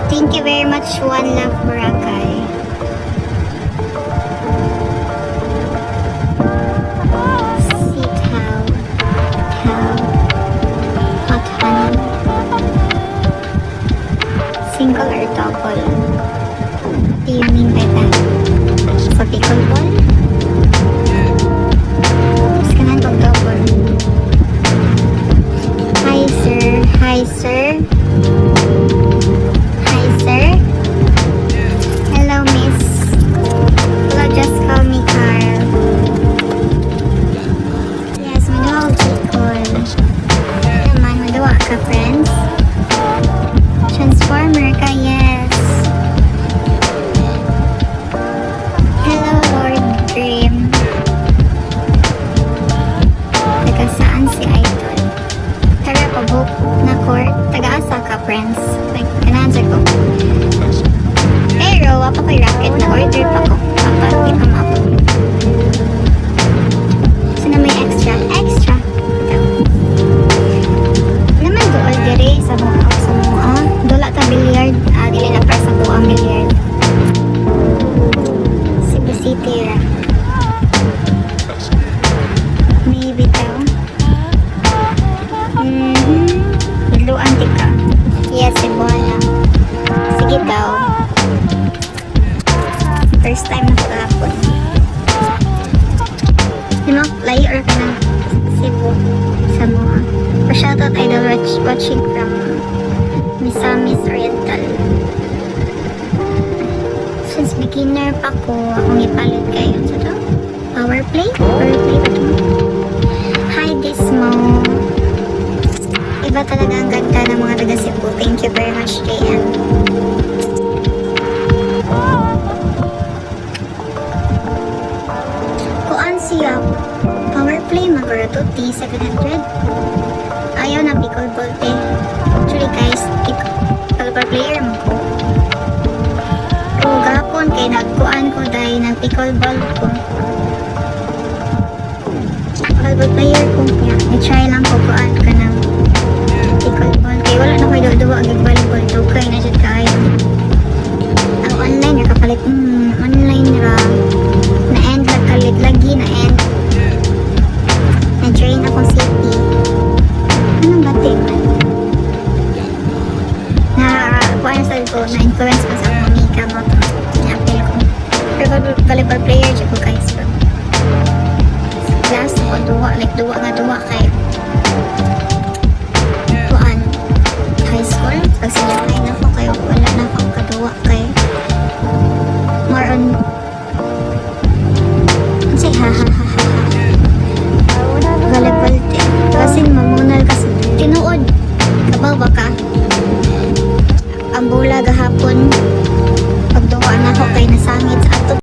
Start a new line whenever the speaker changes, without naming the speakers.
Thank you very much, One Love Boracay. Sitaw, Tao, Hot Honey. Single or double? What do you mean by that? Sa pickleball? Mas kanan pag double. Hi sir, hi sir. Hi sir. Hello miss. Hello, just call me Carl. Yes, maduwa ko G-call. Naman, maduwa ka friends. Transformer ka, yes. Hello, Lord Dream. Taga saan si Idol? Taga pabuk na court. Taga-asa ka, friends. Like, kananswer ko. Pero, wapa ko'y racket na order pa ko. Papa, di pa mapag. Saan na may extra? Extra. Ito. Naman dool dire sa mga dola ta billiard. Dili na para sa buang billiard. Cebu City ra. Maybe daw. Biluan di ka. Yes, Cebuana. Sige daw. First time na kahapon. You know, layer ka na Cebu sa mga. Pa-shoutout idol watching from Misamis Oriental. Since beginner pa ko, akong ipalit kayo sa to. Power play? Power play ba to? Hi Dismo. Iba talaga ang ganda ng mga taga Cebu. Thank you very much, JM. Kuan siya. Power play maguro to T700. Ayaw na pickleball te. Actually guys, pickleball player mo ko. Pero gapon kay nagkuan ko dahil ng pickleball ko. Pickleball player ko. Yeah, i-try lang ko kuan ka ng pickleball. Kaya wala na ko'y duwa ang volleyball. Dugay na dyan kayo. Ang online na kapalit. Online ra. Na-end lang kalit lagi na-end. Na-drain akong city. Anong bating man? Kuha sa ko, na-influence ko sa mga mika mo. Na-appeal ko. Pero volleyball player dyan ko guys. Last ako, duwa. Like, duwa kay kuan high school. Pag sinakay na ako kayo, wala na akong kaduwa kay more on say ha ha ha ha volleyball din. Kasi mamunal kasi tinuod. Kabaw ba ka? Ang bola gahapon pagduwa na ako kay nasangit sa ato